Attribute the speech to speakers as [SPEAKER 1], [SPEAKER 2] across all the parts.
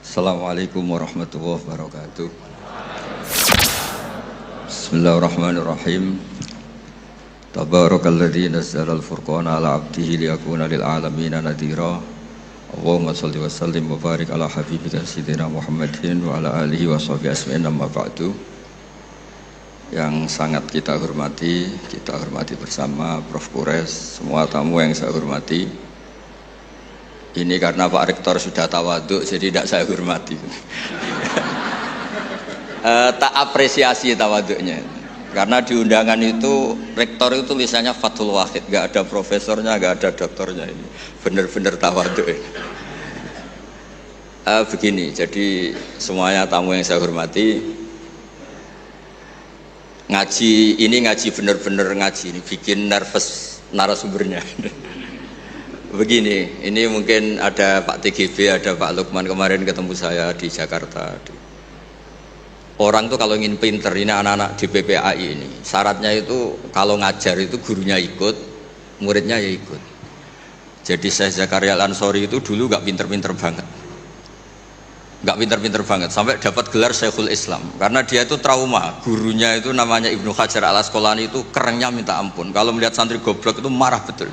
[SPEAKER 1] Assalamualaikum warahmatullahi wabarakatuh. Bismillahirrahmanirrahim. Tabarakalladzi nazzala al-furqana ala 'abdihi liyakuna lil 'alamin nadhira. Allahumma shalli wa sallim wa barik ala habibika sayyidina Muhammadin wa ala alihi wa sahbihi ajma'in, amma ba'du. Yang sangat kita hormati bersama Prof. Kures, semua tamu yang saya hormati. Ini karena Pak Rektor sudah tawaduk, jadi tidak saya hormati. Tak apresiasi tawaduknya. Karena di undangan itu, Rektor itu tulisannya Fathul Wahid, gak ada profesornya, gak ada doktornya. Ini benar-benar tawaduk. Begini, jadi semuanya tamu yang saya hormati, ngaji benar-benar ngaji, ini bikin nervous narasumbernya. Begini, ini mungkin ada Pak TGB, ada Pak Lukman kemarin ketemu saya di Jakarta. Orang tuh kalau ingin pinter, ini anak-anak di PPAI ini, syaratnya itu kalau ngajar itu gurunya ikut, muridnya ya ikut. Jadi Syekh Zakaria Al-Ansori itu dulu gak pinter-pinter banget, sampai dapat gelar Syekhul Islam. Karena dia itu trauma, gurunya itu namanya Ibnu Hajar Al-Asqalani itu kerennya minta ampun. Kalau melihat santri goblok itu marah betul.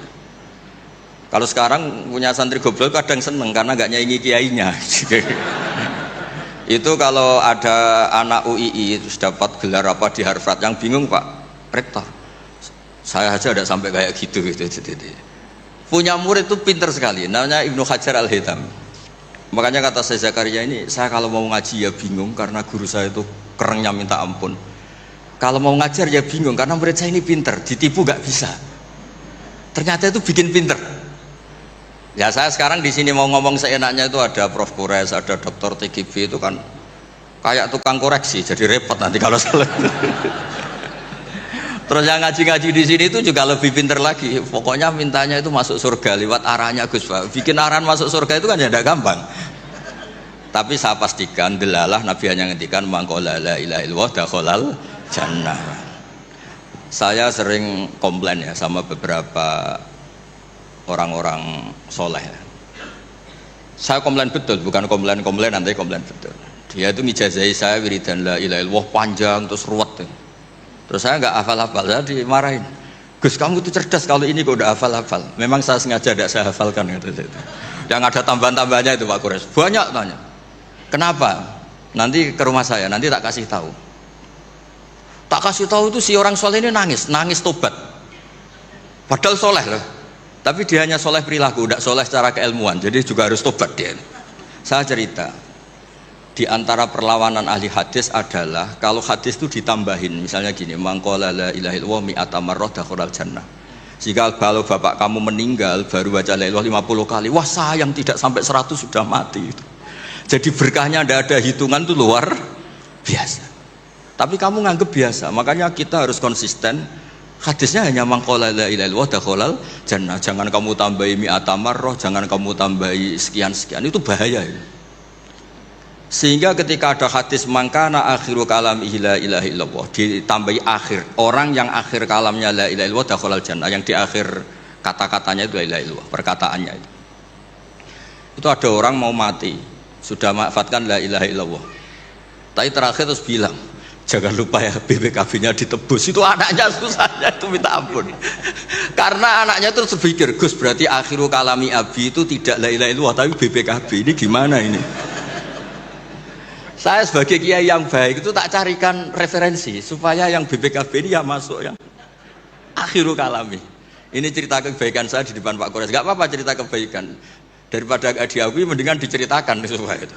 [SPEAKER 1] Kalau sekarang punya santri goblok kadang seneng karena gak nyaingi kiainya. Itu kalau ada anak UII terus dapat gelar apa di Harvard, yang bingung Pak Rektor, saya aja ada sampai kayak gitu. Punya murid itu pinter sekali, namanya Ibnu Hajar Al-Haythami. Makanya kata saya Zakaria ini, saya kalau mau ngaji ya bingung karena guru saya itu kerennya minta ampun. Kalau mau ngajar ya bingung karena murid saya ini pinter, ditipu gak bisa. Ternyata itu bikin pinter. Ya saya sekarang di sini mau ngomong seenaknya itu ada Prof. Kures, ada Dr. TGB, itu kan kayak tukang koreksi, jadi repot nanti kalau salah. Terus yang ngaji-ngaji di sini itu juga lebih pinter lagi. Pokoknya mintanya itu masuk surga lewat arahnya Gus Pak. Bikin arahan masuk surga itu kan ya tidak gampang. Tapi saya pastikan delalah Nabi hanya ngendikan mangqala la ilaha illallah dakhalal jannah. Saya sering komplain ya sama beberapa orang-orang soleh. Saya komplain betul, bukan komplain nanti komplain betul. Dia itu ngijazahi saya wiridan la ilaha illallah panjang terus ruwet. Terus saya nggak hafal-hafal, saya dimarahin. Gus, kamu itu cerdas kalau ini kok udah hafal-hafal. Memang saya sengaja tidak saya hafalkan gitu. Yang ada tambahan-tambahannya itu Pak Kures. Banyak tanya. Kenapa? Nanti ke rumah saya, nanti tak kasih tahu. Tak kasih tahu itu si orang soleh ini nangis tobat. Padahal soleh loh. Tapi dia hanya soleh perilaku, tidak soleh secara keilmuan, jadi juga harus tobat dia. Saya cerita, di antara perlawanan ahli hadis adalah kalau hadis itu ditambahin, misalnya gini, mangqala la ilaha illallah mi'ata marrah dakhalal jannah. Jika kalau bapak kamu meninggal baru baca la ilaha 50 kali, wah sayang tidak sampai 100 sudah mati. Jadi berkahnya tidak ada hitungan, itu luar biasa. Tapi kamu nganggep biasa, makanya kita harus konsisten. Hadisnya hanya mangqala la ilaha illallah dakhalal jannah. Jangan kamu tambahi mi'ata marrah, jangan kamu tambahi sekian-sekian, itu bahaya ya. Sehingga ketika ada hadis mangkana akhiru kalamihi la ilaha illallah, ditambahi akhir, orang yang akhir kalamnya la ilaha illallah dakhalal jannah, yang di akhir kata-katanya itu la ilaha illallah, perkataannya itu. Itu ada orang mau mati, sudah mafatkan la ilaha illallah. Tapi terakhir terus bilang, jangan lupa ya BPKB-nya ditebus. Itu anaknya susahnya itu minta ampun. Karena anaknya terus berpikir, Gus berarti akhiru kalami abi itu tidak la ilaha illallah tapi BPKB. Ini gimana ini? Saya sebagai kiai yang baik itu tak carikan referensi supaya yang BPKB ini ya masuk yang akhiru kalami. Ini cerita kebaikan saya di depan Pak Kores. Gak apa-apa cerita kebaikan. Daripada gak diakui mendingan diceritakan supaya itu.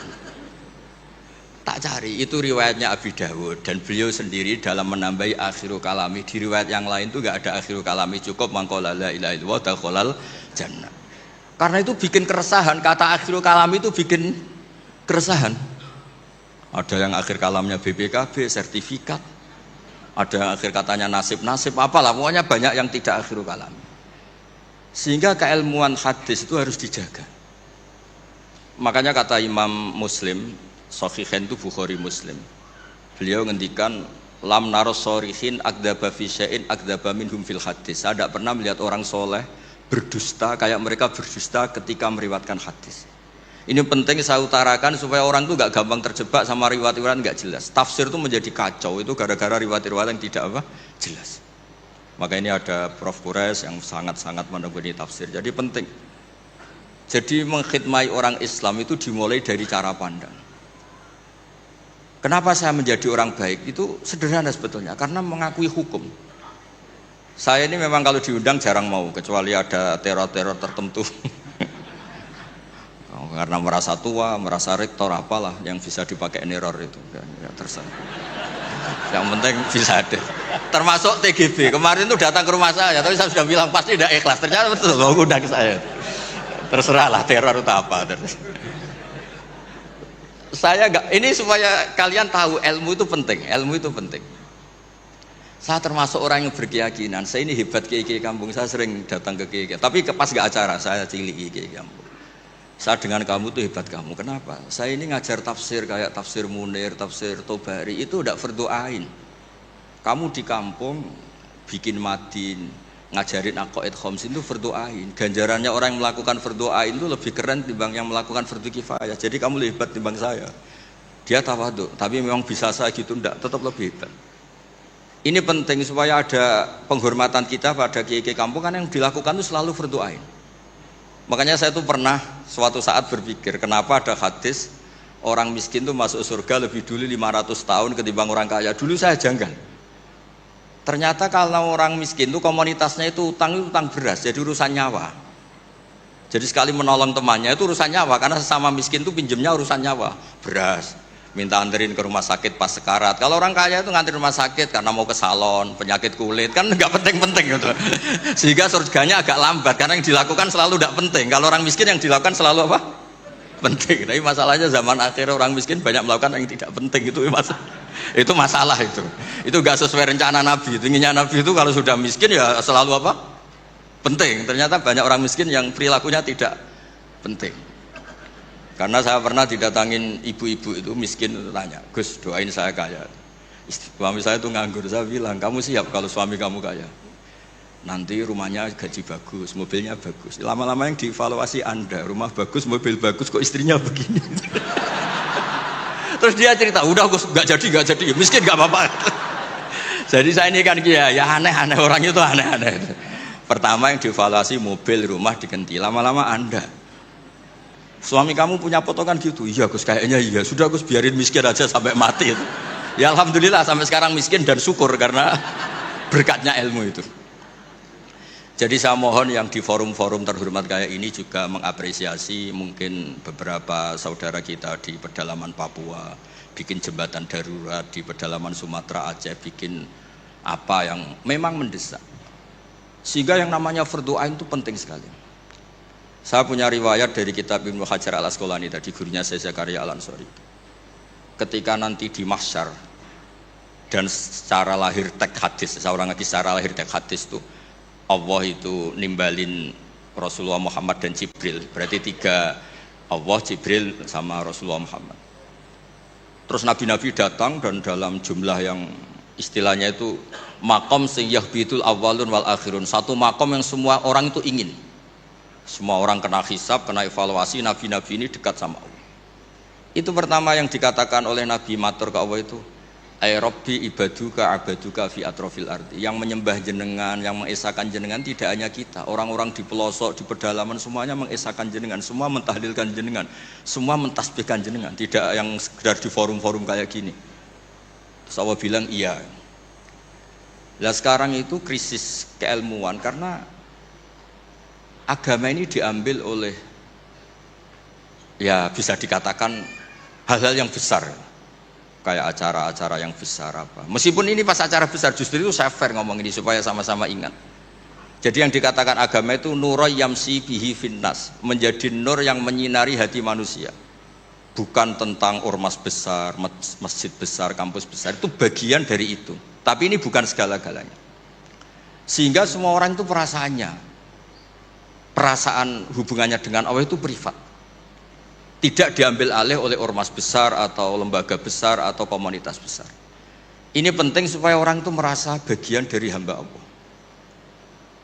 [SPEAKER 1] Tak cari, itu riwayatnya Abi Dawud dan beliau sendiri dalam menambahi akhiru kalami. Di riwayat yang lain itu gak ada akhiru kalami, cukup mangqala la ilaha illallah dakhalal jannah. Karena itu bikin keresahan, kata akhiru kalami itu bikin keresahan. Ada yang akhir kalamnya BPKB, sertifikat. Ada yang akhir katanya nasib-nasib, apalah, pokoknya banyak yang tidak akhiru kalami. Sehingga keilmuan hadis itu harus dijaga. Makanya kata Imam Muslim, Sahihain itu Bukhari Muslim, beliau ngendikan lam naros sorihin akdaba fi syai'in akdaba minhum fil hadis. Saya tidak pernah melihat orang soleh berdusta kayak mereka berdusta ketika meriwayatkan hadis. Ini penting saya utarakan supaya orang itu nggak gampang terjebak sama riwayat-riwayat nggak jelas. Tafsir itu menjadi kacau itu gara-gara riwayat-riwayat yang tidak apa jelas. Maka ini ada Prof. Kures yang sangat-sangat menekuni tafsir. Jadi penting. Jadi mengkhidmati orang Islam itu dimulai dari cara pandang. Kenapa saya menjadi orang baik? Itu sederhana sebetulnya, karena mengakui hukum. Saya ini memang kalau diundang jarang mau, kecuali ada teror-teror tertentu. Karena merasa tua, merasa rektor apalah yang bisa dipakai neror itu ya terserah. Yang penting bisa ada. Termasuk TGB kemarin itu datang ke rumah saya, tapi saya sudah bilang pasti tidak ikhlas. Ternyata betul loh undang saya. Terserahlah teror itu apa. Saya enggak, ini supaya kalian tahu ilmu itu penting. Ilmu itu penting. Saya termasuk orang yang berkeyakinan. Saya ini hebat kiai-kiai kampung. Saya sering datang ke kiai-kiai. Tapi pas nggak acara saya cilik kiai kampung. Saya dengan kamu tuh hebat kamu. Kenapa? Saya ini ngajar tafsir kayak tafsir Munir, tafsir Tobari itu udah fardu ain. Kamu di kampung bikin madin, ngajarin aqaid khamsin itu fardu ain. Ganjarannya orang yang melakukan fardu ain itu lebih keren timbang yang melakukan fardu kifayah. Jadi kamu lebih hebat timbang saya. Dia tawadhu, tapi memang bisa saya gitu enggak, tetap lebih hebat. Ini penting supaya ada penghormatan kita pada kiai-kiai kampung kan yang dilakukan itu selalu fardu ain. Makanya saya tuh pernah suatu saat berpikir kenapa ada hadis orang miskin tuh masuk surga lebih dulu 500 tahun ketimbang orang kaya. Dulu saya janggal. Ternyata kalau orang miskin tuh komunitasnya itu utang beras, jadi urusan nyawa. Jadi sekali menolong temannya itu urusan nyawa, karena sesama miskin tuh pinjemnya urusan nyawa, beras. Minta anterin ke rumah sakit pas sekarat. Kalau orang kaya itu nganterin rumah sakit karena mau ke salon, penyakit kulit, kan nggak penting-penting gitu. Sehingga surganya agak lambat karena yang dilakukan selalu tidak penting. Kalau orang miskin yang dilakukan selalu apa? Penting. Tapi masalahnya zaman akhir orang miskin banyak melakukan yang tidak penting itu masalah itu. Itu nggak sesuai rencana Nabi. Inginnya Nabi itu kalau sudah miskin ya selalu apa? Penting. Ternyata banyak orang miskin yang perilakunya tidak penting. Karena saya pernah didatangin ibu-ibu itu miskin itu tanya, Gus doain saya kaya. Suami saya itu nganggur, saya bilang kamu siap kalau suami kamu kaya. Nanti rumahnya gaji bagus, mobilnya bagus. Lama-lama yang dievaluasi Anda, rumah bagus, mobil bagus, kok istrinya begini. Terus dia cerita, udah Gus nggak jadi, miskin nggak apa-apa. Jadi saya ini kan ya aneh-aneh orang itu aneh-aneh. Pertama yang dievaluasi mobil, rumah diganti, lama-lama Anda. Suami kamu punya foto kan gitu, iya Gus kayaknya iya, sudah Gus biarin miskin aja sampai mati itu. Ya alhamdulillah sampai sekarang miskin dan syukur karena berkatnya ilmu itu. Jadi saya mohon yang di forum-forum terhormat kayak ini juga mengapresiasi mungkin beberapa saudara kita di pedalaman Papua, bikin jembatan darurat di pedalaman Sumatera, Aceh, bikin apa yang memang mendesak. Sehingga yang namanya fardu ain itu penting sekali. Saya punya riwayat dari kitab Ibnu Hajar al-Asqalani tadi, gurunya saya Zakaria al-Ansori. Ketika nanti di mahsyar dan secara lahir teks hadis, seorang lagi secara lahir teks hadis itu Allah itu nimbalin Rasulullah Muhammad dan Jibril. Berarti tiga, Allah, Jibril sama Rasulullah Muhammad. Terus nabi-nabi datang dan dalam jumlah yang istilahnya itu makom sing yahbitul awwalun wal akhirun. Satu makom yang semua orang itu ingin. Semua orang kena hisab, kena evaluasi, nabi-nabi ini dekat sama Allah. Itu pertama yang dikatakan oleh Nabi matur ke Allah itu, ay Rabbi ibaduka abaduka fi atrofil ardi. Yang menyembah jenengan, yang mengesahkan jenengan tidak hanya kita, orang-orang di pelosok, di pedalaman semuanya mengesahkan jenengan, semua mentahlilkan jenengan, semua mentasbihkan jenengan, tidak yang sekedar di forum-forum kayak gini. Terus Allah bilang iya. Nah sekarang itu krisis keilmuan karena agama ini diambil oleh ya bisa dikatakan hal-hal yang besar kayak acara-acara yang besar apa. Meskipun ini pas acara besar justru itu saya fair ngomong ini supaya sama-sama ingat. Jadi yang dikatakan agama itu nurul yamsi bihi finnas, menjadi nur yang menyinari hati manusia. Bukan tentang ormas besar, masjid besar, kampus besar, itu bagian dari itu. Tapi ini bukan segala-galanya. Sehingga semua orang itu perasaan hubungannya dengan Allah itu privat, tidak diambil alih oleh ormas besar atau lembaga besar atau komunitas besar. Ini penting supaya orang itu merasa bagian dari hamba Allah.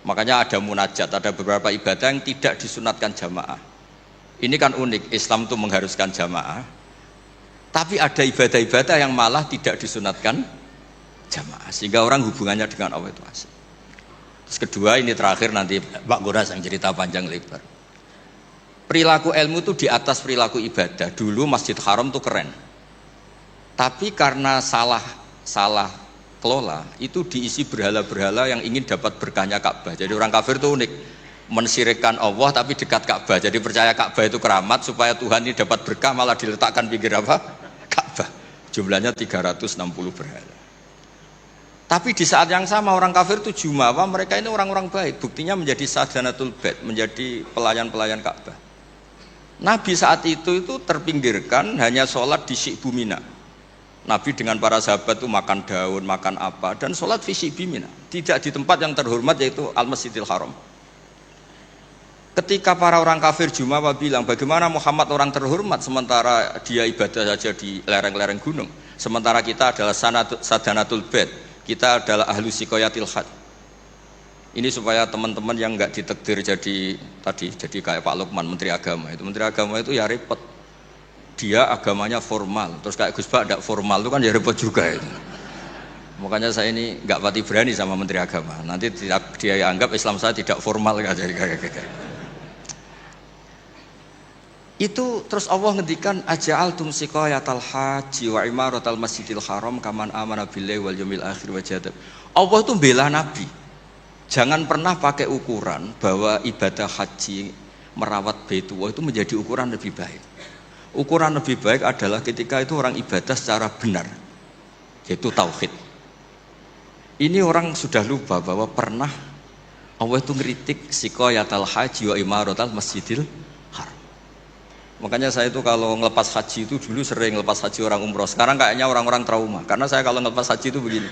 [SPEAKER 1] Makanya ada munajat, ada beberapa ibadah yang tidak disunatkan jamaah. Ini kan unik, Islam itu mengharuskan jamaah, tapi ada ibadah-ibadah yang malah tidak disunatkan jamaah, sehingga orang hubungannya dengan Allah itu asik. Terus kedua, ini terakhir nanti Pak Guras yang cerita panjang lebar. Perilaku ilmu itu di atas perilaku ibadah. Dulu Masjid Haram itu keren, tapi karena salah kelola, itu diisi berhala-berhala yang ingin dapat berkahnya Ka'bah. Jadi orang kafir itu unik, mensyirikkan Allah tapi dekat Ka'bah. Jadi percaya Ka'bah itu keramat, supaya Tuhan ini dapat berkah malah diletakkan pinggir apa? Ka'bah. Jumlahnya 360 berhala. Tapi di saat yang sama orang kafir itu jumawa, mereka ini orang-orang baik. Buktinya menjadi sadanatul bait, menjadi pelayan-pelayan Ka'bah. Nabi saat itu terpinggirkan, hanya sholat di Syi'bu Mina. Nabi dengan para sahabat itu makan daun, makan apa, dan sholat di Syi'bu Mina. Tidak di tempat yang terhormat yaitu Al-Masjidil Haram. Ketika para orang kafir jumawa bilang, bagaimana Muhammad orang terhormat sementara dia ibadah saja di lereng-lereng gunung, sementara kita adalah sadanatul bait, kita adalah ahlu sikoyatil had. Ini supaya teman-teman yang nggak ditakdir jadi kayak Pak Lukman, Menteri Agama itu ya repot. Dia agamanya formal, terus kayak Gus Bak tidak formal itu kan ya repot juga itu. Makanya saya ini nggak pati berani sama Menteri Agama. Nanti dia anggap Islam saya tidak formal kan, jadi kayak. Itu terus Allah ngendikan aja'altum siqayatal haji wa imaratal masjidil haram kaman amana billahi wal yaumil akhir wa jahada. Allah itu bela Nabi. Jangan pernah pakai ukuran bahwa ibadah haji merawat Baitullah itu menjadi ukuran lebih baik. Ukuran lebih baik adalah ketika itu orang ibadah secara benar, yaitu tauhid. Ini orang sudah lupa bahwa pernah Allah itu ngeritik siqayatal haji wa imaratal masjidil haram. Makanya saya itu kalau ngelepas haji itu dulu sering ngelepas haji orang umroh. Sekarang kayaknya orang-orang trauma. Karena saya kalau ngelepas haji itu begini.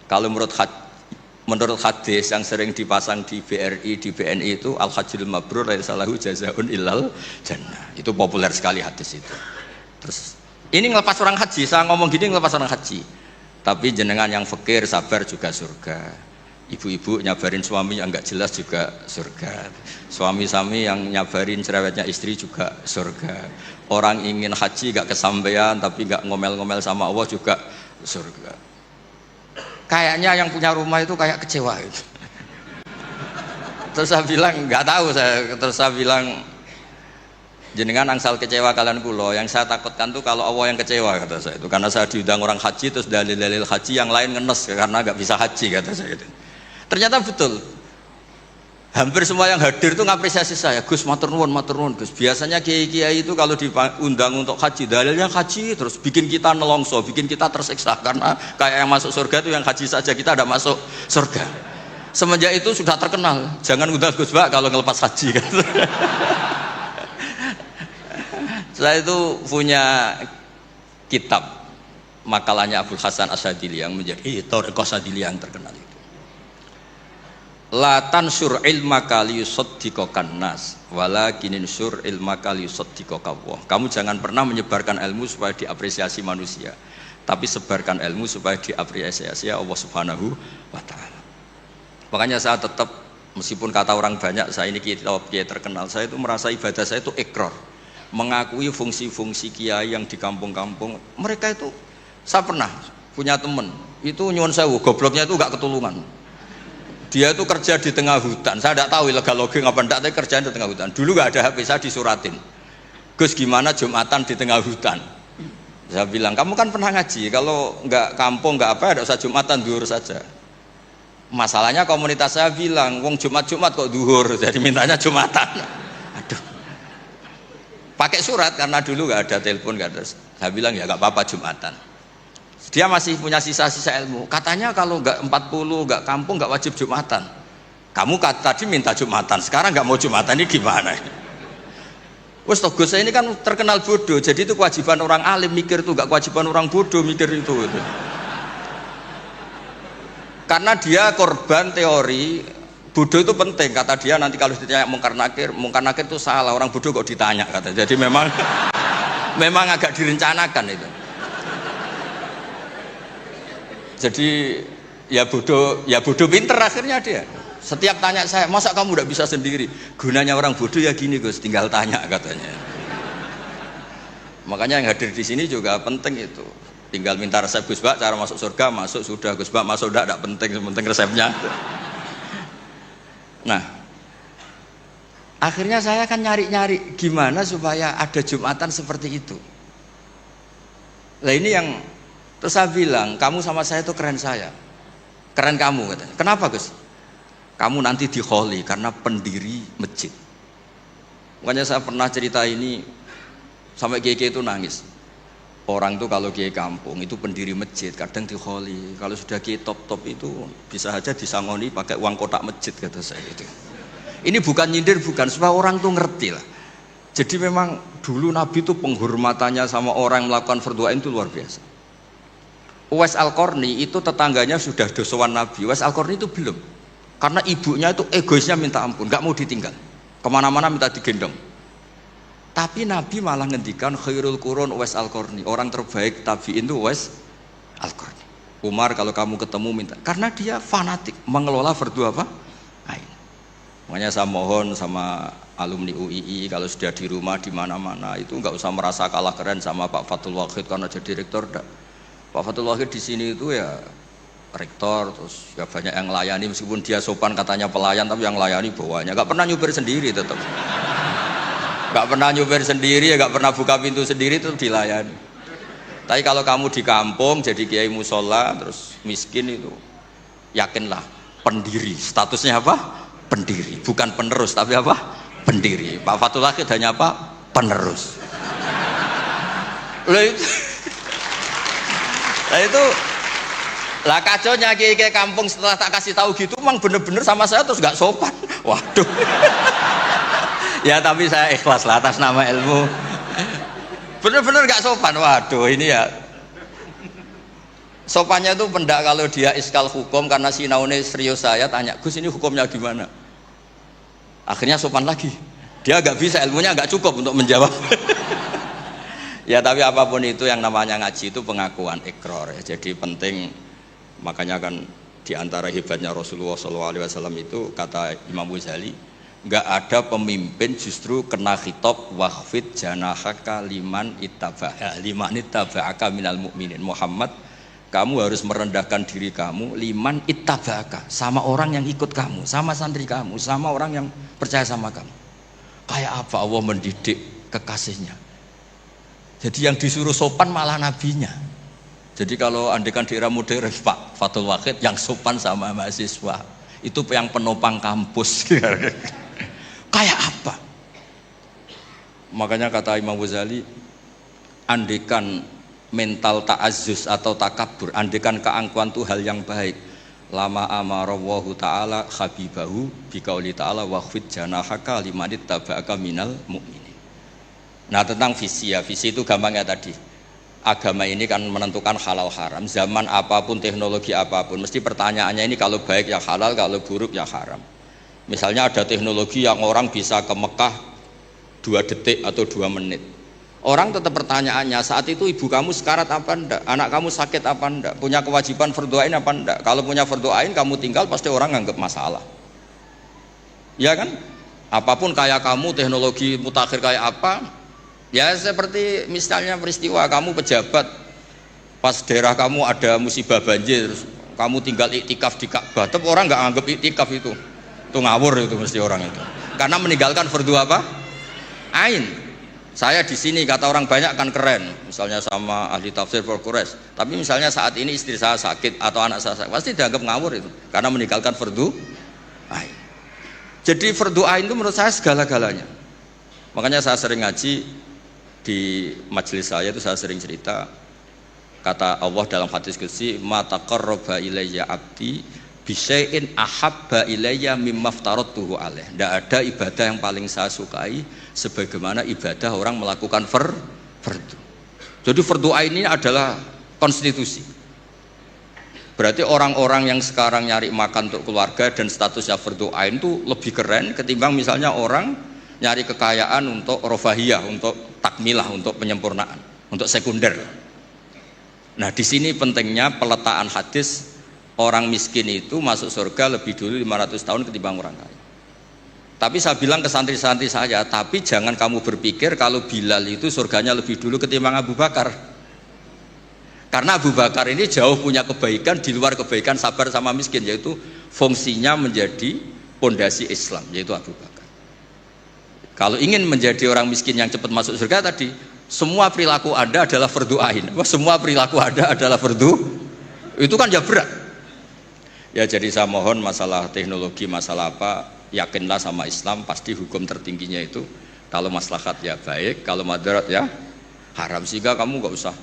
[SPEAKER 1] Kalau menurut hadis yang sering dipasang di BRI, di BNI itu al-hajjul mabrur laisa lahu jazaa'un illal jannah. Itu populer sekali hadis itu. Terus ini ngelepas orang haji, saya ngomong gini ngelepas orang haji. Tapi jenengan yang fakir sabar juga surga. Ibu-ibu nyabarin suami yang enggak jelas juga surga. Suami-suami yang nyabarin cerewetnya istri juga surga. Orang ingin haji enggak kesampaian tapi enggak ngomel-ngomel sama Allah juga surga. Kayaknya yang punya rumah itu kayak kecewa itu. Terus saya bilang enggak tahu saya. Terus saya bilang jenengan angsal kecewa kalian kulo. Yang saya takutkan tuh kalau Allah yang kecewa kata saya itu. Karena saya diundang orang haji terus dalil-dalil haji yang lain ngenes karena enggak bisa haji kata saya itu. Ternyata betul. Hampir semua yang hadir itu ngapresiasi saya. Gus matur nuwun Gus. Biasanya kiai-kiai itu kalau diundang untuk haji, dalilnya haji terus bikin kita nelongso, bikin kita tersiksa karena kayak yang masuk surga itu yang haji saja, kita ada masuk surga. Semenjak itu sudah terkenal. Jangan undang Gus Bak kalau ngelepas haji kan. Saya itu punya kitab makalahnya Abdul Hasan Asyadili yang menjadi Thariqah Asyadili yang terkenal itu. La tansur ilmaka liyusaddiqakan nas walakinin sur ilmaka liyusaddiqaka Allah. Kamu jangan pernah menyebarkan ilmu supaya diapresiasi manusia, tapi sebarkan ilmu supaya diapresiasi Allah Subhanahu wa taala. Makanya saya tetap, meskipun kata orang banyak saya ini kiai terkenal, saya itu merasa ibadah saya itu ikrar, mengakui fungsi-fungsi kiai yang di kampung-kampung. Mereka itu, saya pernah punya teman itu nyuwun sewu, gobloknya itu enggak ketulungan. Dia itu kerja di tengah hutan. Saya tidak tahu ilegal logging apa enggak, tapi kerjaan di tengah hutan. Dulu nggak ada HP, saya disuratin. Gus gimana Jumatan di tengah hutan? Saya bilang, kamu kan pernah ngaji. Kalau nggak kampung nggak apa, ada usah Jumatan, duhur saja. Masalahnya komunitas saya bilang, wong Jumat kok duhur, jadi mintanya Jumatan. Aduh. Pakai surat karena dulu nggak ada telepon, nggak ada. Saya bilang ya nggak apa-apa Jumatan. Dia masih punya sisa-sisa ilmu. Katanya kalau nggak 40, nggak kampung, nggak wajib Jumatan. Kamu tadi minta Jumatan, sekarang nggak mau Jumatan, ini gimana? Wes toh Gus, ini kan terkenal bodoh. Jadi itu kewajiban orang alim mikir itu, nggak kewajiban orang bodoh mikir itu. Karena dia korban teori bodoh itu penting. Kata dia nanti kalau ditanya mungkar nakir itu salah. Orang bodoh kok ditanya kata. Jadi memang agak direncanakan itu. Jadi ya bodoh pinter akhirnya dia. Setiap tanya saya, masa kamu udah bisa sendiri? Gunanya orang bodoh ya gini Gus, tinggal tanya katanya. Makanya yang hadir di sini juga penting itu. Tinggal minta resep Gus Bak, cara masuk surga, masuk sudah Gus Bak, masuk udah tidak penting, penting resepnya. Nah, akhirnya saya kan nyari-nyari gimana supaya ada Jumatan seperti itu. Nah ini yang terus saya bilang, kamu sama saya itu keren saya, keren kamu katanya. Kenapa Gus? Kamu nanti dikholi karena pendiri masjid. Makanya saya pernah cerita ini sampai kiai itu nangis. Orang tuh kalau kiai kampung itu pendiri masjid kadang dikholi. Kalau sudah kiai top itu bisa aja disangoni pakai uang kotak masjid kata saya itu. Ini bukan nyindir, bukan, supaya orang tuh ngerti lah. Jadi memang dulu Nabi itu penghormatannya sama orang yang melakukan fardu ain itu luar biasa. Uwais Al-Qarni itu tetangganya sudah dosowan Nabi. Uwais Al-Qarni itu belum. Karena ibunya itu egoisnya minta ampun, nggak mau ditinggal, kemana-mana minta digendong. Tapi Nabi malah ngendikan khairul qurun Uwais Al-Qarni, orang terbaik tabi'in itu Uwais Al-Qarni. Umar kalau kamu ketemu minta, karena dia fanatik mengelola fardu apa? Ain. Makanya saya mohon sama alumni UII kalau sudah di rumah di mana-mana itu nggak usah merasa kalah keren sama Pak Fathul Wahid karena jadi rektor. Pak Fathul Wahid di sini itu ya rektor, terus ya banyak yang layani meskipun dia sopan katanya pelayan, tapi yang layani bawahnya nggak pernah nyupir sendiri, tetap nggak pernah nyupir sendiri, ya nggak pernah buka pintu sendiri, tetap dilayani. Tapi kalau kamu di kampung jadi kiai musola terus miskin itu, yakinlah pendiri, statusnya apa? Pendiri, bukan penerus tapi apa? Pendiri. Pak Fathul Wahid hanya apa? Penerus. Itu lah kacaunya kiai kampung setelah tak kasih tahu gitu, emang bener-bener sama saya terus nggak sopan. Waduh. Ya tapi saya ikhlas lah atas nama ilmu. Bener-bener nggak sopan. Waduh ini ya. Sopannya tuh pendak kalau dia iskal hukum karena sinaune serius, saya tanya Gus ini hukumnya gimana? Akhirnya sopan lagi. Dia nggak bisa, ilmunya nggak cukup untuk menjawab. Ya tapi apapun itu yang namanya ngaji itu pengakuan ikrar ya. Jadi penting. Makanya kan diantara hebatnya Rasulullah SAW itu kata Imam Ghazali, nggak ada pemimpin justru kena khitab wahfid janahaka liman ittaba'aka minal mu'minin. Muhammad, kamu harus merendahkan diri kamu liman ittaba'aka, sama orang yang ikut kamu, sama santri kamu, sama orang yang percaya sama kamu. Kayak apa Allah mendidik kekasihnya? Jadi yang disuruh sopan malah nabinya. Jadi kalau andekan di era modern Pak Fathul Wahid yang sopan sama mahasiswa itu yang penopang kampus. Kayak apa? Makanya kata Imam Ghazali, andekan mental ta'azzus atau takabur, andekan keangkuhan itu hal yang baik, lama amarallahu ta'ala habibahu biqauli ta'ala wahfid janahaka limanit taba'aka minal mu'minin. Nah tentang visi ya, visi itu gampangnya tadi, agama ini kan menentukan halal haram. Zaman apapun, teknologi apapun, mesti pertanyaannya ini kalau baik ya halal, kalau buruk ya haram. Misalnya ada teknologi yang orang bisa ke Mekah 2 detik atau 2 menit. Orang tetap pertanyaannya saat itu ibu kamu sekarat apa enggak, anak kamu sakit apa enggak, punya kewajiban fardu ain apa enggak. Kalau punya fardu ain kamu tinggal pasti orang nganggap masalah. Ya kan? Apapun kayak kamu, teknologi mutakhir kayak apa, ya seperti misalnya peristiwa kamu pejabat pas daerah kamu ada musibah banjir, kamu tinggal iktikaf di Ka'bah, tetap orang nggak anggap iktikaf itu ngawur itu mesti orang itu, karena meninggalkan fardu apa? Ain. Saya di sini kata orang banyak kan keren, misalnya sama ahli tafsir Quraisy, tapi misalnya saat ini istri saya sakit atau anak saya sakit, pasti dianggap ngawur itu, karena meninggalkan fardu ain. Jadi fardu ain itu menurut saya segala-galanya. Makanya saya sering ngaji di majelis saya itu, saya sering cerita kata Allah dalam hadis qudsi, ma taqarraba ilayya abdi bisyai'in ahabba ilayya mimma aftaradtuhu alaih. Tidak ada ibadah yang paling saya sukai sebagaimana ibadah orang melakukan fardu. Jadi fardu ain ini adalah konstitusi. Berarti orang-orang yang sekarang nyari makan untuk keluarga dan statusnya fardu ain itu lebih keren ketimbang misalnya orang nyari kekayaan untuk rofahiyah, untuk takmilah, untuk penyempurnaan, untuk sekunder. Nah di sini pentingnya peletaan hadis orang miskin itu masuk surga lebih dulu 500 tahun ketimbang orang kaya. Tapi saya bilang ke santri-santri saya, tapi jangan kamu berpikir kalau Bilal itu surganya lebih dulu ketimbang Abu Bakar. Karena Abu Bakar ini jauh punya kebaikan di luar kebaikan sabar sama miskin, yaitu fungsinya menjadi pondasi Islam, yaitu Abu Bakar. Kalau ingin menjadi orang miskin yang cepat masuk surga tadi, semua perilaku Anda adalah fardu ain. Semua perilaku Anda adalah fardu. Itu kan ya berat. Ya jadi saya mohon masalah teknologi, masalah apa, yakinlah sama Islam, pasti hukum tertingginya itu kalau maslahat ya baik, kalau madarat ya haram. Sehingga kamu nggak usah,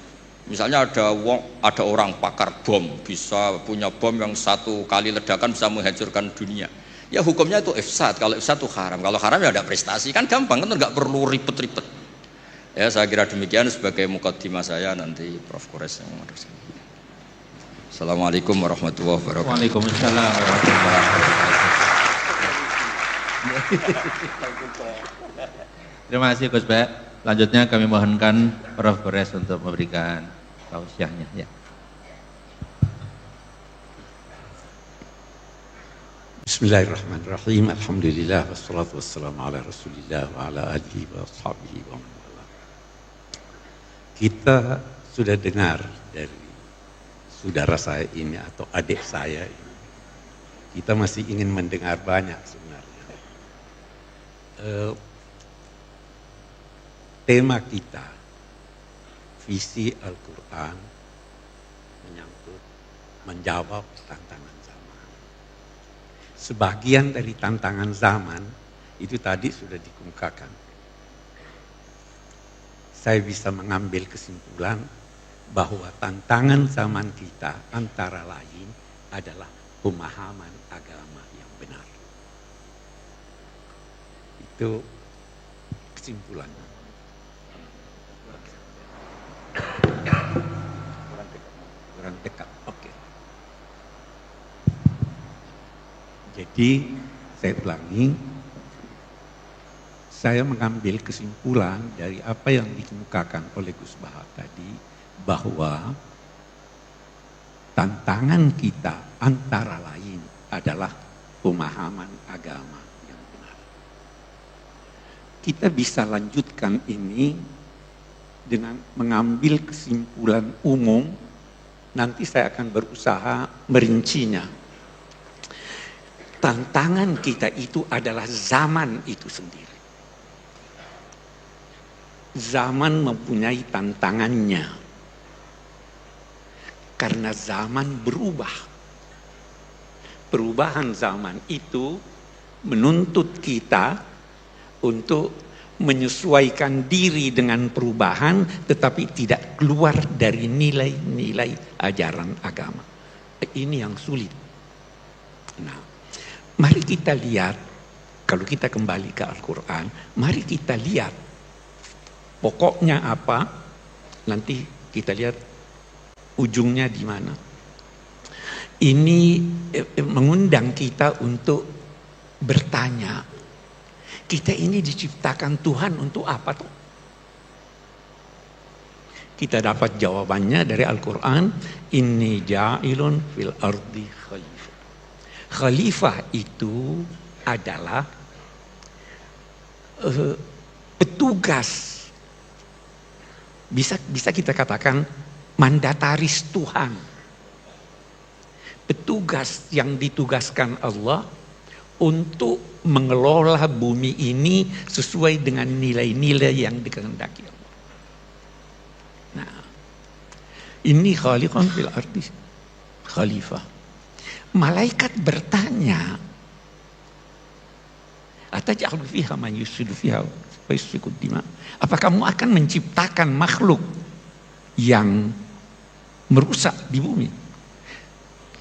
[SPEAKER 1] misalnya ada orang pakar bom, bisa punya bom yang satu kali ledakan bisa menghancurkan dunia, ya hukumnya itu ifsad. Kalau ifsad itu haram, kalau haram ya ada prestasi, kan gampang, kan nggak perlu ribet-ribet. Ya saya kira demikian sebagai mukaddimah saya, nanti Prof. Kores yang meneruskan. Assalamualaikum warahmatullahi wabarakatuh.
[SPEAKER 2] Waalaikumsalam warahmatullahi wabarakatuh. Terima kasih Gus Bek. Selanjutnya kami mohonkan Prof. Kores untuk memberikan tausiahnya. Ya.
[SPEAKER 3] Bismillahirrahmanirrahim. Alhamdulillah wassalatu wassalamu ala Rasulillah wa ala alihi wa sahbihi wa man wala. Kita sudah dengar dari saudara saya ini atau adik saya ini. Kita masih ingin mendengar banyak sebenarnya. Tema kita, visi Al-Quran menyangkut menjawab tantangan zaman. Sebagian dari tantangan zaman itu tadi sudah dikemukakan. Saya bisa mengambil kesimpulan bahwa tantangan zaman kita antara lain adalah pemahaman agama yang benar. Itu kesimpulannya. Kurang dekat. Oke. Jadi saya ulangi, saya mengambil kesimpulan dari apa yang dikemukakan oleh Gus Bahar tadi, bahwa tantangan kita antara lain adalah pemahaman agama yang benar. Kita bisa lanjutkan ini dengan mengambil kesimpulan umum, nanti saya akan berusaha merincinya. Tantangan kita itu adalah zaman itu sendiri. Zaman mempunyai tantangannya. Karena zaman berubah. Perubahan zaman itu menuntut kita untuk menyesuaikan diri dengan perubahan, tetapi tidak keluar dari nilai-nilai ajaran agama. Ini yang sulit. Nah, mari kita lihat, kalau kita kembali ke Al-Quran, mari kita lihat pokoknya apa, nanti kita lihat ujungnya di mana. Ini mengundang kita untuk bertanya, kita ini diciptakan Tuhan untuk apa tuh? Kita dapat jawabannya dari Al-Quran, inni ja'ilun fil ardi khalifah. Khalifah itu adalah petugas, bisa kita katakan mandataris Tuhan, petugas yang ditugaskan Allah untuk mengelola bumi ini sesuai dengan nilai-nilai yang dikehendaki Allah. Nah, ini khaliqun fil ardi, khalifah. Malaikat bertanya, ataj'alu fiha man yufsidu fiha wa yasfiku dima. Apa kamu akan menciptakan makhluk yang merusak di bumi?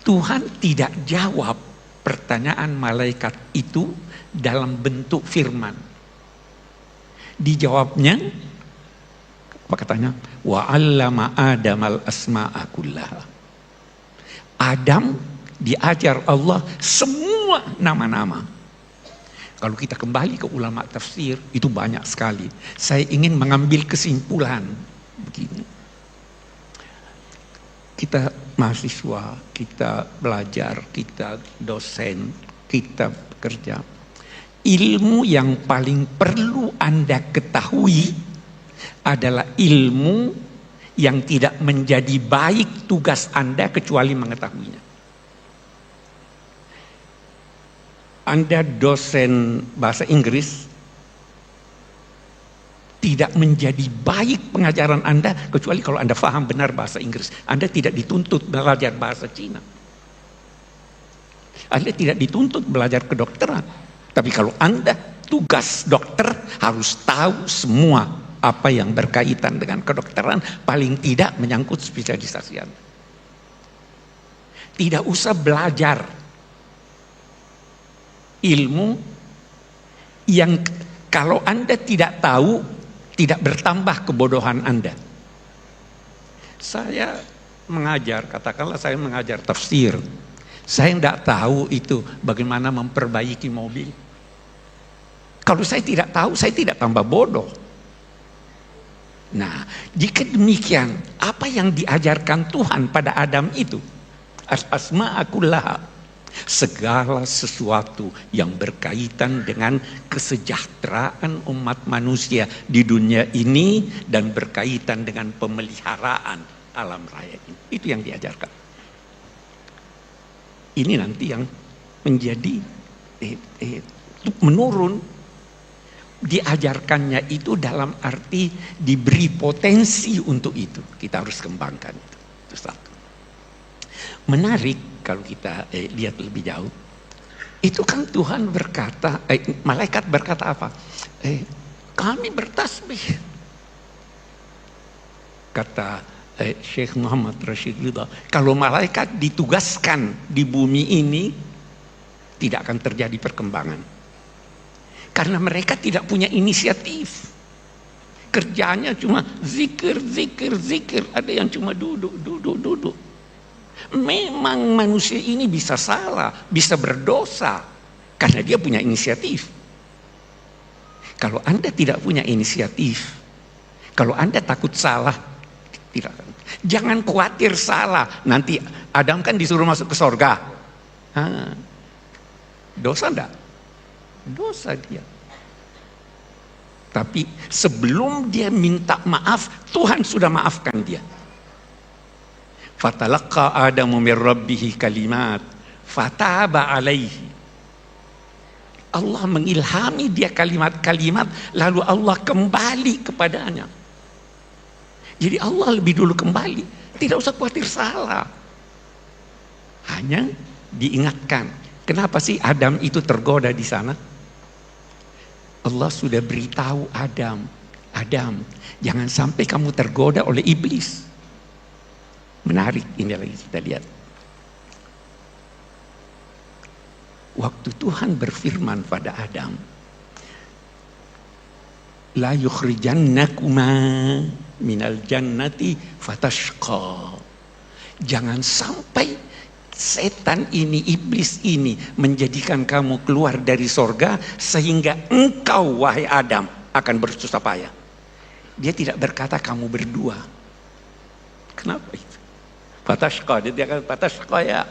[SPEAKER 3] Tuhan tidak jawab pertanyaan malaikat itu dalam bentuk firman. Dijawabnya, apa katanya? Wa 'allama Adamal asma'a kullaha. Adam diajar Allah semua nama-nama. Kalau kita kembali ke ulama tafsir, itu banyak sekali. Saya ingin mengambil kesimpulan begini. Kita mahasiswa, kita belajar, kita dosen, kita bekerja. Ilmu yang paling perlu Anda ketahui adalah ilmu yang tidak menjadi baik tugas Anda kecuali mengetahuinya. Anda dosen bahasa Inggris, tidak menjadi baik pengajaran Anda kecuali kalau Anda paham benar bahasa Inggris. Anda tidak dituntut belajar bahasa Cina. Anda tidak dituntut belajar kedokteran. Tapi kalau Anda tugas dokter harus tahu semua apa yang berkaitan dengan kedokteran, paling tidak menyangkut spesialisasi Anda. Tidak usah belajar ilmu yang kalau Anda tidak tahu, tidak bertambah kebodohan Anda. Saya mengajar, katakanlah saya mengajar tafsir. Saya tidak tahu itu bagaimana memperbaiki mobil. Kalau saya tidak tahu, saya tidak tambah bodoh. Nah, jika demikian, apa yang diajarkan Tuhan pada Adam itu? Asma'akullaha. Segala sesuatu yang berkaitan dengan kesejahteraan umat manusia di dunia ini dan berkaitan dengan pemeliharaan alam raya ini. Itu yang diajarkan. Ini nanti yang menjadi menurun. Diajarkannya itu dalam arti diberi potensi untuk itu. Kita harus kembangkan itu. Itu satu. Menarik kalau kita lihat lebih jauh. Itu kan Tuhan berkata, malaikat berkata apa? Kami bertasbih. Kata Syekh Muhammad Rashid Ridha, kalau malaikat ditugaskan di bumi ini, tidak akan terjadi perkembangan. Karena mereka tidak punya inisiatif. Kerjanya cuma zikir, zikir, zikir. Ada yang cuma duduk, duduk, duduk. Memang manusia ini bisa salah, bisa berdosa karena dia punya inisiatif. Kalau Anda tidak punya inisiatif, kalau Anda takut salah, tidak. Jangan khawatir salah. Nanti Adam kan disuruh masuk ke sorga. Dosa enggak? Dosa dia. Tapi sebelum dia minta maaf, Tuhan sudah maafkan dia. Fatalaqa Adamu min rabbih kalimat fataba alaihi. Allah mengilhami dia kalimat-kalimat, lalu Allah kembali kepadanya. Jadi Allah lebih dulu kembali, tidak usah khawatir salah. Hanya diingatkan, kenapa sih Adam itu tergoda di sana? Allah sudah beritahu Adam, jangan sampai kamu tergoda oleh iblis. Menarik, ini lagi kita lihat. Waktu Tuhan berfirman pada Adam, la yukhrijannakuma minal jannati fatashqa. Jangan sampai setan ini, iblis ini menjadikan kamu keluar dari sorga sehingga engkau, wahai Adam, akan bersusah payah. Dia tidak berkata kamu berdua. Kenapa itu? Fatashqa, dia kata fatashqa ya.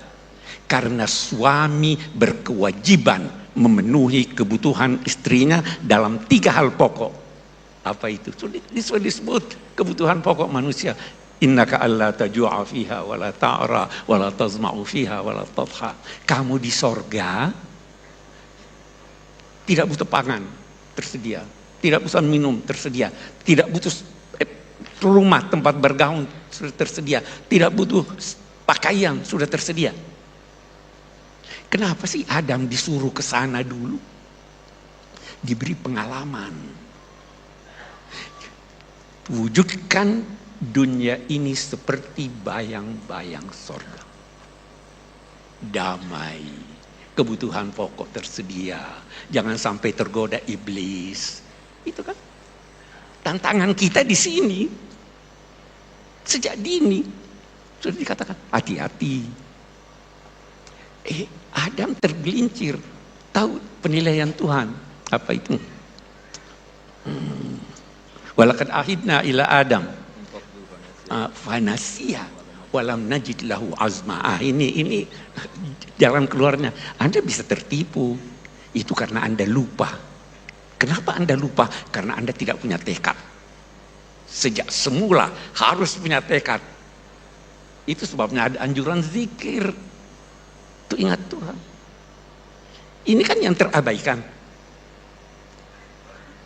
[SPEAKER 3] Karena suami berkewajiban memenuhi kebutuhan istrinya dalam 3 hal pokok. Apa itu? Sudah disebut kebutuhan pokok manusia. Innaka alla taju'a fiha wa la ta'ra wa la tazma'u fiha wa la tadha. Kamu di sorga tidak butuh pangan, tersedia. Tidak butuh minum, tersedia. Tidak butuh rumah tempat bergaul, sudah tersedia. Tidak butuh pakaian, sudah tersedia. Kenapa sih Adam disuruh ke sana dulu? Diberi pengalaman. Wujudkan dunia ini seperti bayang-bayang sorga. Damai, kebutuhan pokok tersedia. Jangan sampai tergoda iblis. Itu kan tantangan kita di sini. Sejak dini sudah dikatakan hati-hati. Adam tergelincir. Tahu penilaian Tuhan apa itu? Walaqad ahidna ila Adam fanasiya walam najid lahu azma. Ini jalan keluarnya. Anda bisa tertipu. Itu karena Anda lupa. Kenapa Anda lupa? Karena Anda tidak punya tekad. Sejak semula harus punya tekad. Itu sebabnya ada anjuran zikir. Itu ingat Tuhan. Ini kan yang terabaikan.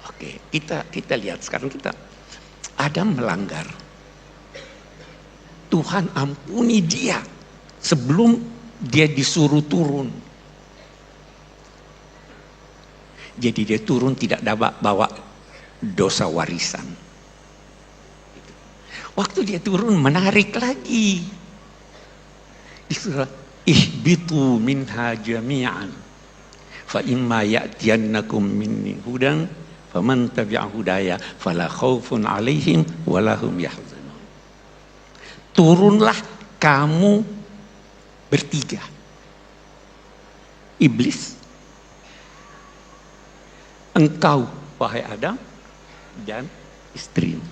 [SPEAKER 3] Oke, kita lihat sekarang Adam melanggar. Tuhan ampuni dia sebelum dia disuruh turun. Jadi dia turun tidak dapat bawa dosa warisan. Waktu dia turun menarik lagi. Disuruh ihbitu minha jami'an fa imma ya'tiyannakum minni hudan faman tabi'a hudaya fala khaufun 'alaihim wala hum yahzanun. Turunlah kamu bertiga. Iblis, engkau wahai Adam, dan istrimu.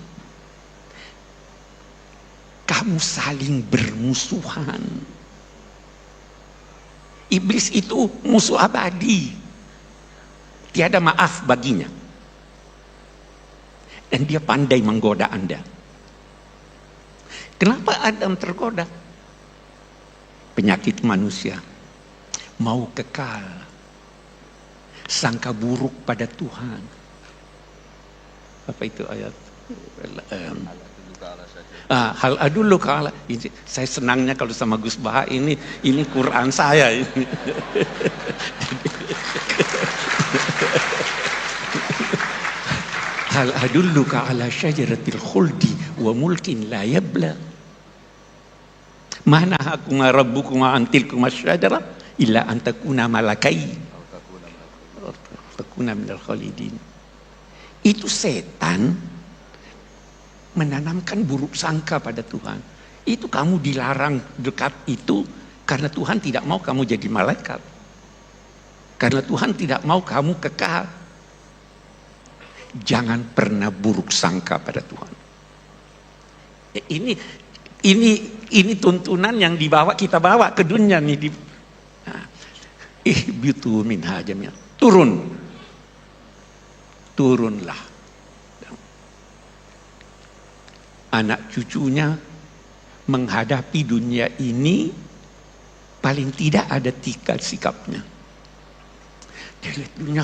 [SPEAKER 3] Kamu saling bermusuhan. Iblis itu musuh abadi. Tiada maaf baginya. Dan dia pandai menggoda Anda. Kenapa Adam tergoda? Penyakit manusia. Mau kekal. Sangka buruk pada Tuhan. Apa itu ayat? Hal adullu ka'ala. Saya senangnya kalau sama Gus Baha ini Quran saya ini. Hal adullu ka'ala syajaratil khuldi wa mulkin la yabla. Mana hakuma rabbukuma antilkuma syajara illa antakuna malakai. Takuna minal khalidin. Itu setan menanamkan buruk sangka pada Tuhan. Itu kamu dilarang dekat itu karena Tuhan tidak mau kamu jadi malaikat. Karena Tuhan tidak mau kamu kekal. Jangan pernah buruk sangka pada Tuhan. Ya, ini tuntunan yang kita bawa ke dunia nih. Ihbitu minha jami'an. Turunlah. Anak cucunya menghadapi dunia ini paling tidak ada 3 sikapnya. Dia lihat dunia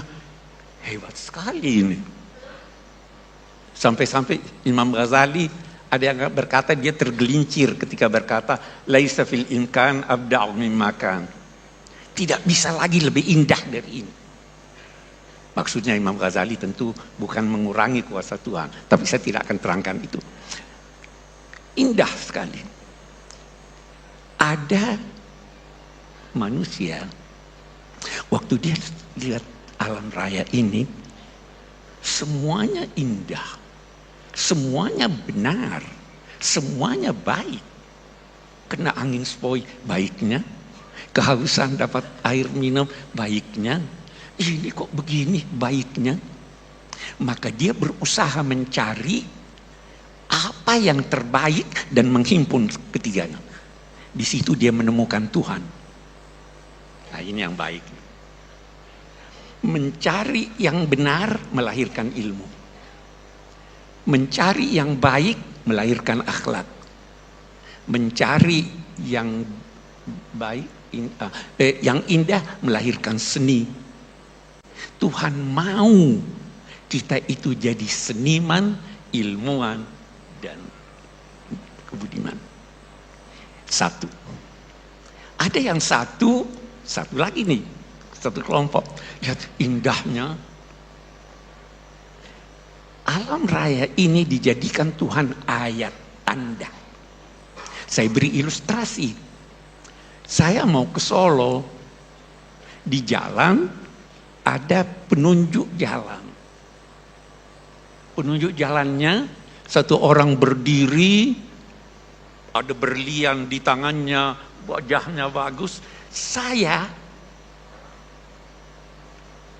[SPEAKER 3] hebat sekali ini. Sampai-sampai Imam Ghazali ada yang berkata dia tergelincir ketika berkata laisa fil imkan abda'u mimma kan. Tidak bisa lagi lebih indah dari ini. Maksudnya Imam Ghazali tentu bukan mengurangi kuasa Tuhan, tapi saya tidak akan terangkan itu. Indah sekali. Ada manusia waktu dia lihat alam raya ini semuanya indah, semuanya benar, semuanya baik. Kena angin sepoi baiknya, kehausan dapat air minum baiknya, ini kok begini baiknya. Maka dia berusaha mencari apa yang terbaik dan menghimpun ketiganya. Di situ dia menemukan Tuhan. Nah, ini yang baik. Mencari yang benar melahirkan ilmu. Mencari yang baik melahirkan akhlak. Mencari yang baik, yang indah melahirkan seni. Tuhan mau kita itu jadi seniman, ilmuwan, dan kebudiman. Satu. Ada yang satu lagi nih, satu kelompok. Lihat indahnya. Alam raya ini dijadikan Tuhan ayat tanda. Saya beri ilustrasi. Saya mau ke Solo, di jalan ada penunjuk jalan. Penunjuk jalannya satu orang berdiri, ada berlian di tangannya, wajahnya bagus.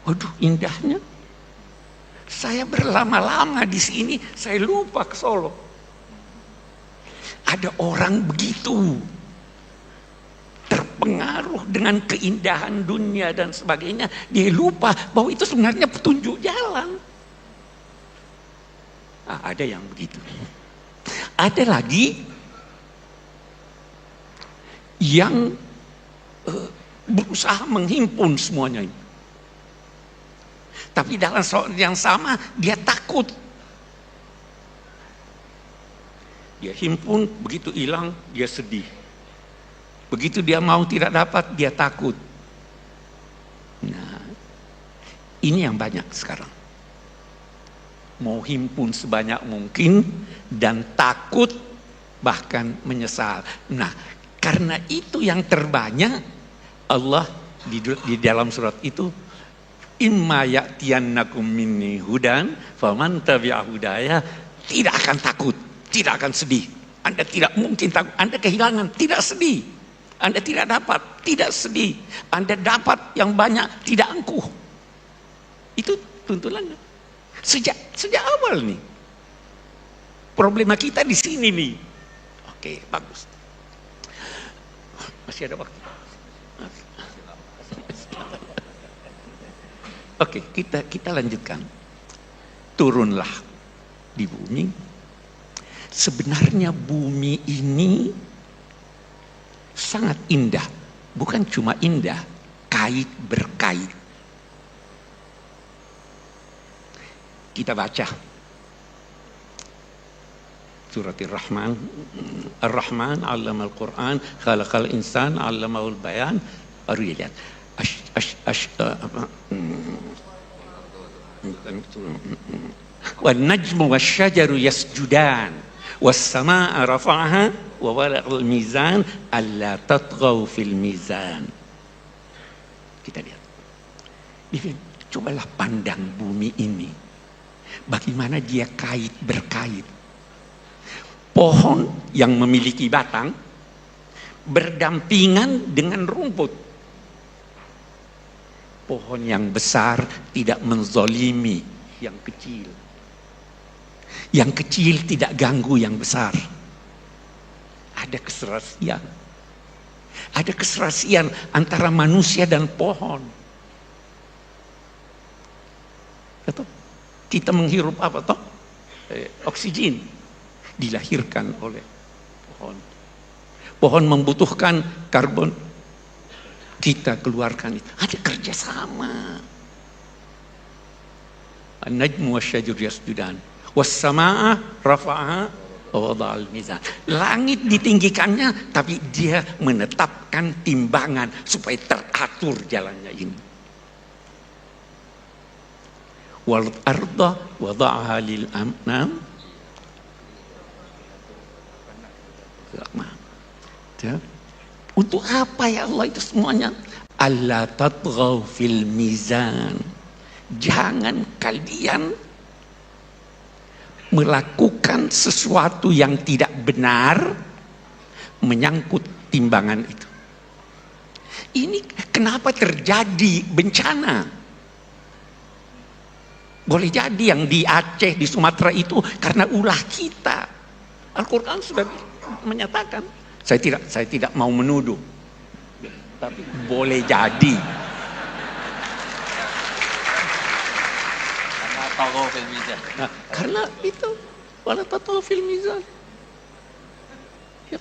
[SPEAKER 3] Waduh indahnya. Saya berlama-lama di sini, saya lupa ke Solo. ada orang begitu terpengaruh dengan keindahan dunia dan sebagainya, dia lupa bahwa itu sebenarnya petunjuk jalan. Ada yang begitu. Ada lagi yang berusaha menghimpun semuanya ini. Tapi dalam soal yang sama dia takut. Dia himpun, begitu hilang dia sedih. Begitu dia mau tidak dapat dia takut. Nah, ini yang banyak sekarang. Mau himpun sebanyak mungkin dan takut bahkan menyesal. Nah, karena itu yang terbanyak Allah di dalam surat itu, imma ya'tiyannakum minni hudan faman tabi'a hudaya, tidak akan takut, tidak akan sedih. Anda tidak mungkin takut, Anda kehilangan, tidak sedih. Anda tidak dapat, tidak sedih. Anda dapat yang banyak, tidak angkuh. Itu tuntunannya. Sejak awal nih. Problema kita di sini nih. Oke, bagus. Masih ada waktu. Oke, kita lanjutkan. Turunlah di bumi. Sebenarnya bumi ini sangat indah. Bukan cuma indah, kait berkait. Kita baca surat Ar-Rahman. Ar-Rahman 'allama al-Qur'an, khalaqal insan 'allamahul bayan. Baru lihat. Wan najmu wasyajaru yasjudan was samaa'a rafa'aha wa wala'al mizan alla tatghaw fil mizan. Kita lihat. Cobalah pandang bumi ini. Bagaimana dia kait berkait. Pohon yang memiliki batang berdampingan dengan rumput. Pohon yang besar tidak menzolimi yang kecil. Yang kecil tidak ganggu yang besar. Ada keserasian. Ada keserasian antara manusia dan pohon. Betul? Kita menghirup apa toh? Oksigen dilahirkan oleh pohon. Pohon membutuhkan karbon, kita keluarkan itu. Ada kerjasama. An-najmu wasyajaru yasjudan was-samaa'a rafa'aha wa wada'al mizan. Langit ditinggikannya, tapi dia menetapkan timbangan supaya teratur jalannya ini. Wal arda wada'aha lil anam. Untuk apa ya Allah itu semuanya? Alla tatghaw fil mizan. Jangan kalian melakukan sesuatu yang tidak benar menyangkut timbangan itu. Ini kenapa terjadi bencana? Boleh jadi yang di Aceh, di Sumatera itu karena ulah kita. Al-Quran sudah menyatakan. Saya tidak mau menuduh, tapi boleh jadi. Nah, karena itu wala tatghaw fil mizan. Ya,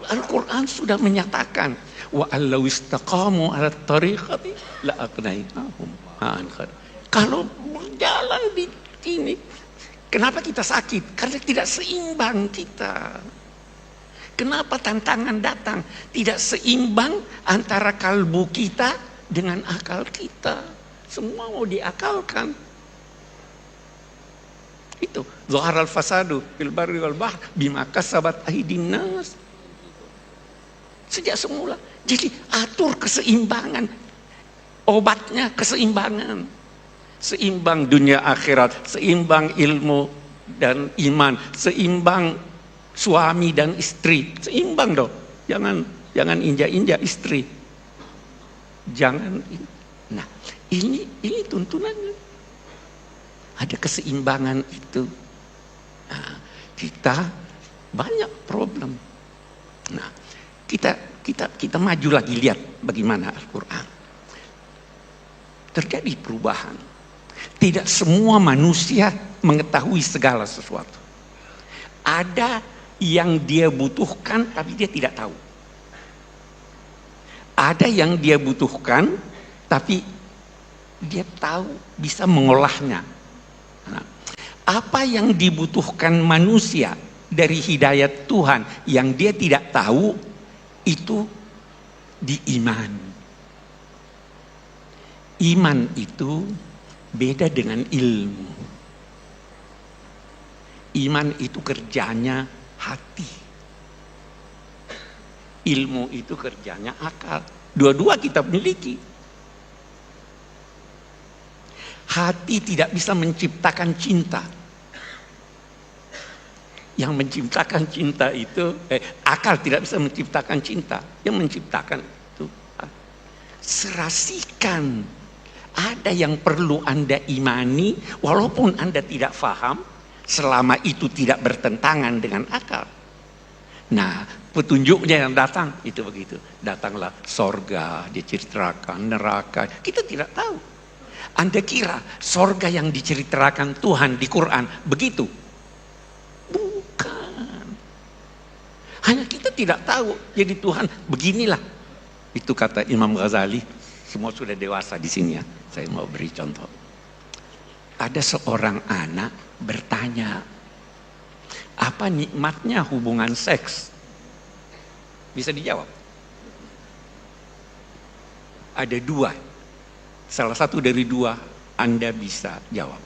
[SPEAKER 3] Al-Quran sudah menyatakan wa allau istaqamu ala tariqati la aqnainahum ma'an khar. Kalau berjalan di ini, kenapa kita sakit? Karena tidak seimbang kita. Kenapa tantangan datang? Tidak seimbang antara kalbu kita dengan akal kita. Semua mau diakalkan. Itu zaharal fasadu fil barri wal bahr bima kasabat aydin nas. Sejak semula. Jadi atur keseimbangan. Obatnya keseimbangan. Seimbang dunia akhirat, seimbang ilmu dan iman, seimbang suami dan istri, seimbang dong. Jangan injak-injak istri. Jangan. Nah, ini tuntunannya. Ada keseimbangan itu. Nah, kita banyak problem. Kita maju lagi, lihat bagaimana Al-Quran. Terjadi perubahan. Tidak semua manusia mengetahui segala sesuatu. Ada yang dia butuhkan tapi dia tidak tahu. Ada yang dia butuhkan tapi dia tahu, bisa mengolahnya. Nah, apa yang dibutuhkan manusia dari hidayat Tuhan yang dia tidak tahu, itu diiman. Iman itu beda dengan ilmu. Iman itu kerjanya hati. Ilmu itu kerjanya akal. Dua-dua kita miliki. Hati tidak bisa menciptakan cinta. Yang menciptakan cinta itu, akal tidak bisa menciptakan cinta. Yang menciptakan itu serasikan. Ada yang perlu Anda imani, walaupun Anda tidak faham, selama itu tidak bertentangan dengan akal. Nah, petunjuknya yang datang itu begitu. Datanglah sorga, diceritakan neraka. Kita tidak tahu. Anda kira sorga yang diceritakan Tuhan di Quran begitu? Bukan. Hanya kita tidak tahu. Jadi Tuhan beginilah. Itu kata Imam Ghazali. Semua sudah dewasa di sini ya. Saya mau beri contoh. Ada seorang anak bertanya, apa nikmatnya hubungan seks? Bisa dijawab? Ada dua. Salah satu dari dua Anda bisa jawab.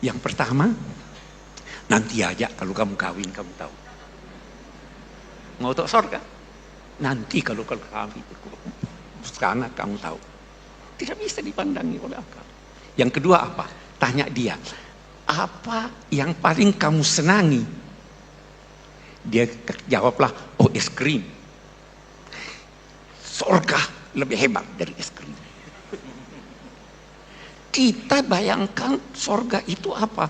[SPEAKER 3] Yang pertama, nanti aja kalau kamu kawin kamu tahu. Mau tahu surga? Nanti kalau kawin sekarang kamu tahu. Tidak bisa dipandangi oleh akal. Yang kedua apa? Tanya dia, apa yang paling kamu senangi? Dia jawablah, oh es krim. Surga lebih hebat dari es krim. Kita bayangkan surga itu apa?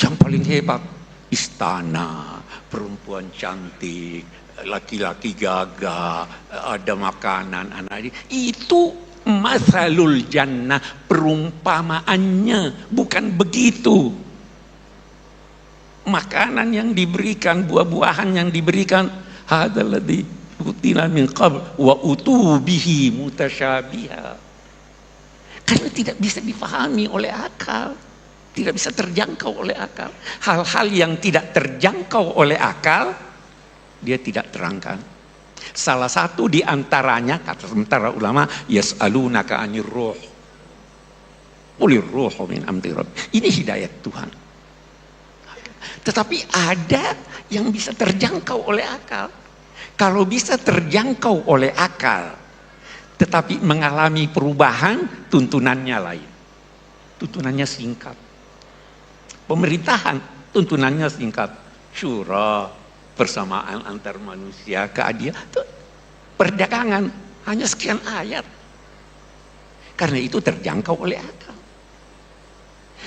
[SPEAKER 3] Yang paling hebat, istana, perempuan cantik, laki-laki gagah, ada makanan, anak ini. Itu masalul jannah, perumpamaannya, bukan begitu. Makanan yang diberikan, buah-buahan yang diberikan, hadzal ladzi utina min qabl wa utubihi mutasyabiha. Karena tidak bisa dipahami oleh akal, tidak bisa terjangkau oleh akal. Hal-hal yang tidak terjangkau oleh akal, dia tidak terangkan. Salah satu di antaranya, kata sementara ulama, yas'alunaka 'anir ruh. Qulir ruhu min amri rabbi. Ini hidayat Tuhan. Tetapi ada yang bisa terjangkau oleh akal. Kalau bisa terjangkau oleh akal, tetapi mengalami perubahan, tuntunannya lain. Tuntunannya singkat. Pemerintahan, tuntunannya singkat. Syura, persamaan antar manusia, keadilan, perdagangan hanya sekian ayat. Karena itu terjangkau oleh akal.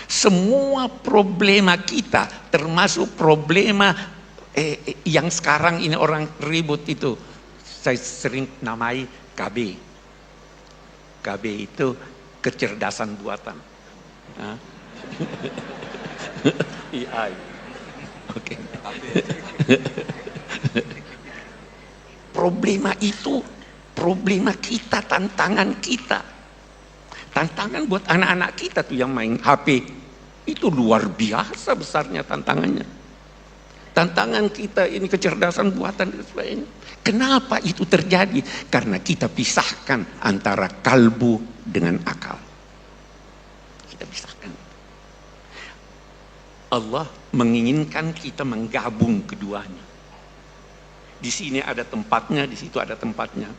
[SPEAKER 3] Semua problema kita, termasuk problema yang sekarang ini orang ribut itu, saya sering namai KB. KB itu kecerdasan buatan. AI. Oke. Problema itu problema kita, tantangan kita. Tantangan buat anak-anak kita tuh yang main HP. Itu luar biasa besarnya tantangannya. Tantangan kita ini kecerdasan buatan dan sebagainya. Kenapa itu terjadi? Karena kita pisahkan antara kalbu dengan akal. Kita pisahkan. Allah menginginkan kita menggabung keduanya. Di sini ada tempatnya, di situ ada tempatnya.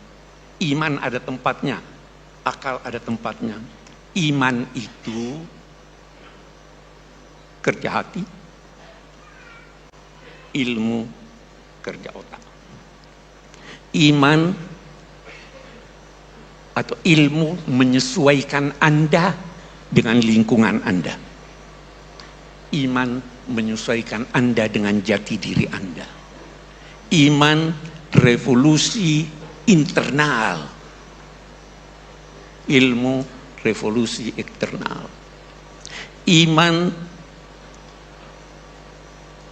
[SPEAKER 3] Iman ada tempatnya, akal ada tempatnya. Iman itu kerja hati, ilmu kerja otak. Iman atau ilmu menyesuaikan Anda dengan lingkungan Anda. Iman menyesuaikan Anda dengan jati diri Anda. Iman revolusi internal. Ilmu revolusi eksternal. Iman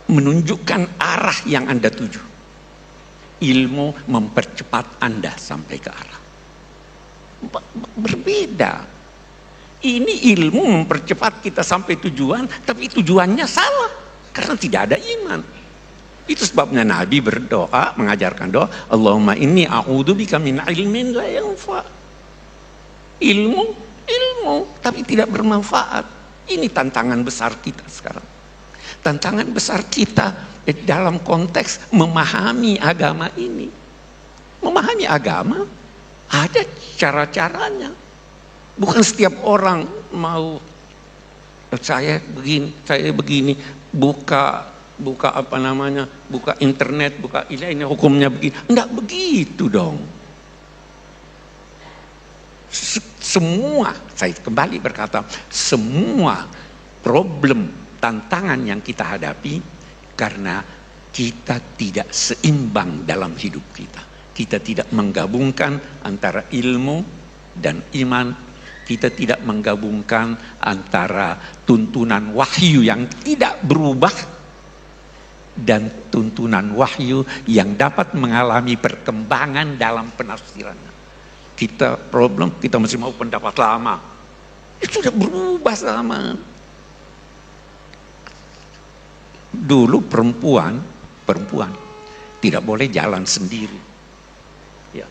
[SPEAKER 3] menunjukkan arah yang Anda tuju. Ilmu mempercepat Anda sampai ke arah. Berbeda. Ini ilmu mempercepat kita sampai tujuan, tapi tujuannya salah karena tidak ada iman. Itu sebabnya Nabi berdoa, mengajarkan doa, Allahumma inni a'udzubika min ilmin la yanfa. Ilmu, tapi tidak bermanfaat. Ini tantangan besar kita sekarang. Tantangan besar kita dalam konteks memahami agama ini. Memahami agama, ada cara-caranya. Bukan setiap orang mau saya begini, buka apa namanya, buka internet, buka ini hukumnya begini. Enggak begitu dong. Semua, saya kembali berkata, semua problem, tantangan yang kita hadapi karena kita tidak seimbang dalam hidup kita. Kita tidak menggabungkan antara ilmu dan iman. Kita tidak menggabungkan antara tuntunan wahyu yang tidak berubah dan tuntunan wahyu yang dapat mengalami perkembangan dalam penafsirannya. Kita masih mau pendapat lama. Itu sudah berubah zaman. Dulu perempuan tidak boleh jalan sendiri. Ya.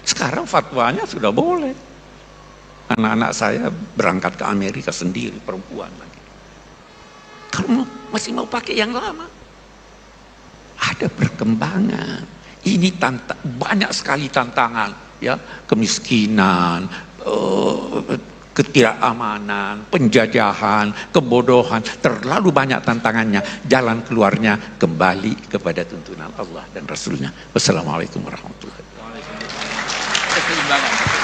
[SPEAKER 3] Sekarang fatwanya sudah boleh. Anak-anak saya berangkat ke Amerika sendiri, perempuan lagi. Kalau masih mau pakai yang lama, ada perkembangan. Ini banyak sekali tantangan, ya, kemiskinan, ketidakamanan, penjajahan, kebodohan, terlalu banyak tantangannya. Jalan keluarnya kembali kepada tuntunan Allah dan Rasulnya. Wassalamualaikum warahmatullahi wabarakatuh.
[SPEAKER 2] Keseimbangan.